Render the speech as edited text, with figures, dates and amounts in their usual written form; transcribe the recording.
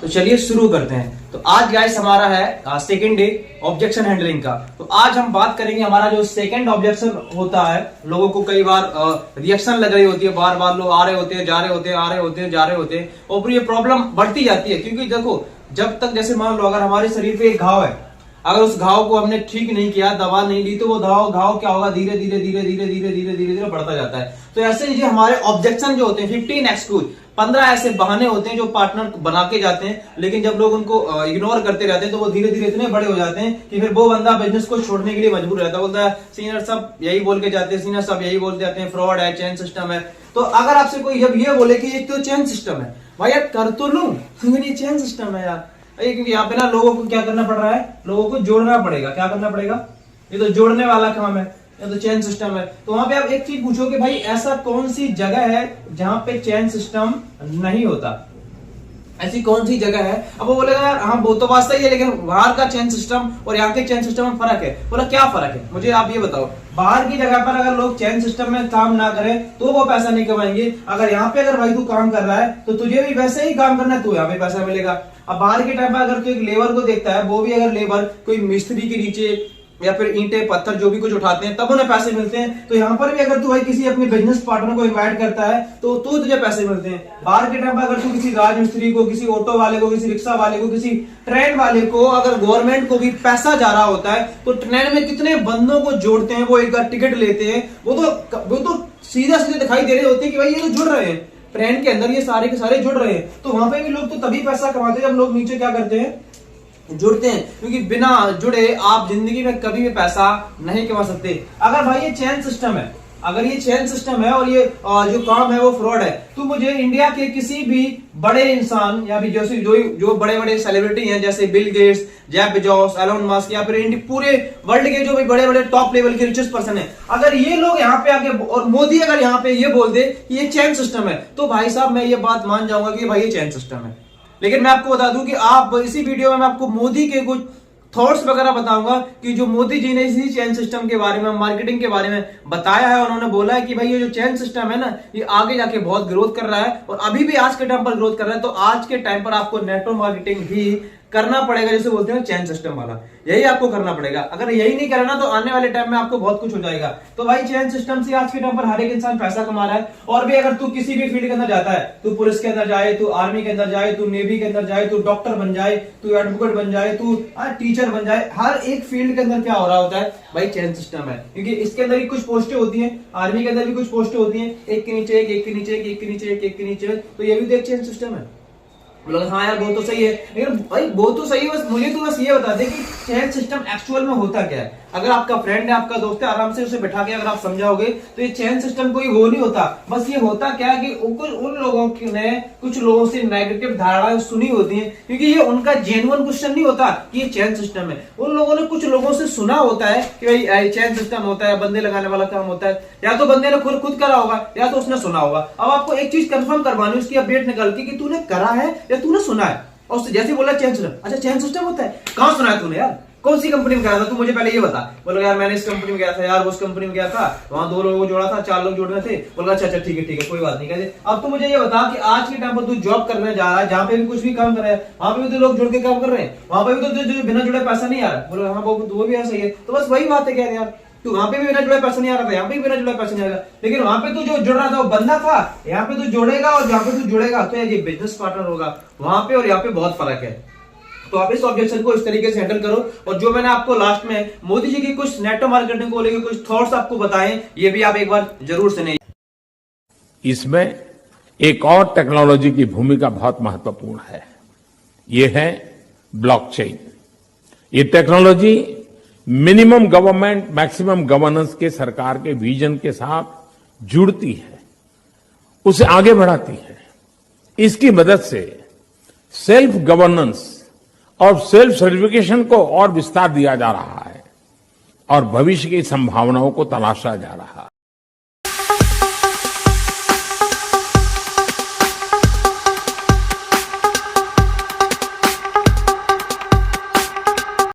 तो चलिए शुरू करते हैं। तो आज गाइस हमारा है सेकेंड डे ऑब्जेक्शन हैंडलिंग का। तो आज हम बात करेंगे हमारा जो सेकेंड ऑब्जेक्शन होता है। लोगों को कई बार रिएक्शन लग रही होती है, बार बार लोग आ रहे होते हैं, जा रहे होते हैं, आ रहे होते हैं, जा रहे होते हैं, और फिर ये प्रॉब्लम बढ़ती जाती है। क्योंकि देखो, जब तक जैसे मान लो अगर हमारे शरीर पे एक घाव है, अगर उस घाव को हमने ठीक नहीं किया, दवा नहीं ली, तो वो घाव क्या होगा, धीरे धीरे धीरे धीरे धीरे धीरे धीरे धीरे बढ़ता जाता है। तो ऐसे ही हमारे ऑब्जेक्शन जो होते हैं 15 एक्सक्यूज, 15 ऐसे बहाने होते हैं जो पार्टनर बना के जाते हैं, लेकिन जब लोग उनको इग्नोर करते रहते हैं तो वो धीरे धीरे इतने बड़े हो जाते हैं कि फिर वो बंदा बिजनेस को छोड़ने के लिए मजबूर रहता है। बोलता है सीनियर सब यही बोल के जाते हैं, सीनियर सब यही बोलते जाते हैं, फ्रॉड है, चेन सिस्टम है। तो अगर आपसे कोई जब ये बोले कि ये तो चेन सिस्टम है, भाई यार कर तो लूं, ये चेन सिस्टम है यार, क्योंकि यहाँ पे ना लोगों को क्या करना पड़ रहा है, लोगों को जोड़ना पड़ेगा। क्या करना पड़ेगा? ये तो जोड़ने वाला काम है, ये तो चेन सिस्टम है। तो वहां पे आप एक चीज पूछो कि भाई ऐसा कौन सी जगह है जहां पे चेन सिस्टम नहीं होता, ऐसी कौन सी जगह है? अब वो बोलेगा यार हाँ वो तो बात सही है, लेकिन बाहर का चेन सिस्टम और यहाँ के चेन सिस्टम में फर्क है। बोला क्या फर्क है, मुझे आप ये बताओ। बाहर की जगह पर अगर लोग चेन सिस्टम में काम ना करें तो वो पैसा नहीं कमाएंगे। अगर यहाँ पे अगर भाई तू काम कर रहा है तो तुझे भी वैसे ही काम करना है, तो यहाँ पे पैसा मिलेगा। अब बाहर के टाइम पर अगर तू एक लेबर को देखता है, वो भी अगर लेबर कोई मिस्त्री के नीचे या फिर ईंटे पत्थर जो भी कुछ उठाते हैं तब उन्हें पैसे मिलते हैं। तो यहाँ पर भी अगर तू भाई किसी अपने बिजनेस पार्टनर को इनवाइट करता है तो तुझे पैसे मिलते हैं। बाहर के टाइम पर अगर तू किसी राजमिस्त्री को, किसी ऑटो वाले को, किसी रिक्शा वाले को, किसी ट्रेन वाले को, अगर गवर्नमेंट को भी पैसा जा रहा होता है तो ट्रेन में कितने बंदों को जोड़ते हैं, वो एक बार टिकट लेते हैं, वो तो सीधा सीधे दिखाई दे रहे होते हैं कि भाई ये तो जुड़ रहे हैं ट्रेन के अंदर, ये सारे के सारे जुड़ रहे हैं। तो वहां पे भी लोग तो तभी पैसा कमाते हैं जब लोग नीचे क्या करते हैं, जुड़ते हैं। क्योंकि बिना जुड़े आप जिंदगी में कभी भी पैसा नहीं कमा सकते। अगर भाई ये चेन सिस्टम है, अगर ये चेन सिस्टम है और ये जो काम है वो फ्रॉड है, तो मुझे इंडिया के किसी भी बड़े इंसान या भी जैसे जो बड़े बड़े सेलिब्रिटी हैं, जैसे Bill Gates, Jeff Bezos, Elon Musk, या फिर पूरे वर्ल्ड के जो भी बड़े बड़े टॉप लेवल के रिचेस्ट पर्सन है, अगर ये लोग यहाँ पे आके और मोदी अगर यहाँ पे ये बोल दे कि ये चेन सिस्टम है, तो भाई साहब मैं ये बात मान जाऊंगा कि भाई ये चेन सिस्टम है। लेकिन मैं आपको बता दूं कि आप इसी वीडियो में मैं आपको मोदी के कुछ थॉट्स वगैरह बताऊंगा कि जो मोदी जी ने इसी चेन सिस्टम के बारे में, मार्केटिंग के बारे में बताया है। उन्होंने बोला है कि भाई ये जो चेन सिस्टम है ना, ये आगे जाके बहुत ग्रोथ कर रहा है और अभी भी आज के टाइम पर ग्रोथ कर रहा है। तो आज के टाइम पर आपको नेटवर्क मार्केटिंग भी करना पड़ेगा, जैसे बोलते हैं चेन सिस्टम वाला, यही आपको करना पड़ेगा। अगर यही नहीं करना तो आने वाले टाइम में आपको बहुत कुछ हो जाएगा। तो भाई चेन सिस्टम से आज के टाइम पर हर एक इंसान पैसा कमा रहा है। और भी अगर तू किसी भी फील्ड के अंदर जाता है, तू पुलिस के अंदर जाए, तू आर्मी के अंदर जाए, तू नेवी के अंदर जाए, तू डॉक्टर बन जाए, तू एडवोकेट बन जाए, तू टीचर बन जाए, हर एक फील्ड के अंदर क्या हो रहा होता है भाई, चेन सिस्टम है। क्योंकि इसके अंदर भी कुछ पोस्टें होती हैं, आर्मी के अंदर भी कुछ पोस्टें होती हैं, एक के नीचे एक के नीचे एक के नीचे एक के नीचे, तो ये भी तो एक चेन सिस्टम है। बोला हाँ यार वो तो सही है, लेकिन भाई वो तो सही है, बस मुझे तो बस ये बता दे कि चेन सिस्टम एक्चुअल में होता क्या है। अगर आपका फ्रेंड है, आपका दोस्त है, आराम से उसे बैठा के अगर आप समझाओगे तो ये चेन सिस्टम कोई वो नहीं होता। बस ये होता क्या है कि उन लोगों ने कुछ लोगों से नेगेटिव धारणाएं सुनी होती हैं, क्योंकि ये उनका जेन्युइन क्वेश्चन नहीं होता कि ये चेन सिस्टम है। उन लोगों ने कुछ लोगों से सुना होता है कि भाई चेन सिस्टम होता है, बंदे लगाने वाला काम होता है, या तो बंदे ने खुद करा होगा या तो उसने सुना होगा। अब आपको एक चीज कंफर्म करवानी, उसकी अपडेट निकाल के कि तूने करा है या तूने सुना है। और जैसे बोला चेन सिस्टम, अच्छा चेन सिस्टम होता है, कहां सुना है तूने यार, कौन सी कंपनी में गया था, तू मुझे पहले ये बता। बोलो यार मैंने इस कंपनी में गया था यार, उस कंपनी में गया था, वहां 2 लोगों को जोड़ा था, 4 लोग जोड़ने थे। बोला अच्छा ठीक है कोई बात नहीं। कहते अब तू मुझे ये बता कि आज के टाइम पर तू जॉब करने जा रहा है, जहां पे भी कुछ भी काम कर रहा है, वहां पे भी तो लोग जुड़ के काम कर रहे हैं, वहां पे भी तो बिना जुड़े पैसा नहीं आ रहा। बोलो हाँ वो भी सही है। तो बस वही बात है कह रहे यार, तू वहां पे भी बिना जुड़े पैसा नहीं आ रहा था, यहाँ पे भी बिना जुड़े पैसा नहीं आ रहा, लेकिन वहां पे तू जो जुड़ रहा था वो बंदा था, यहाँ पे तू जोड़ेगा और जहां पे तू जुड़ेगा तो ये बिजनेस पार्टनर होगा। वहां पे और यहाँ पे बहुत फर्क है। तो आप इस ऑब्जेक्शन को इस तरीके से हैंडल करो। और जो मैंने आपको लास्ट में मोदी जी की कुछ नेटवर्क मार्केटिंग को लेकर कुछ थॉट्स आपको बताएं, ये भी आप एक बार जरूर सुनिए। इसमें एक और टेक्नोलॉजी की भूमिका बहुत महत्वपूर्ण है, ये है ब्लॉकचेन। ये technology minimum government maximum governance के सरकार के विजन के साथ जुड़ती है, उसे आगे बढ़ाती है। इसकी मदद से सेल्फ गवर्नेंस और सेल्फ सर्टिफिकेशन को और विस्तार दिया जा रहा है और भविष्य की संभावनाओं को तलाशा जा रहा है।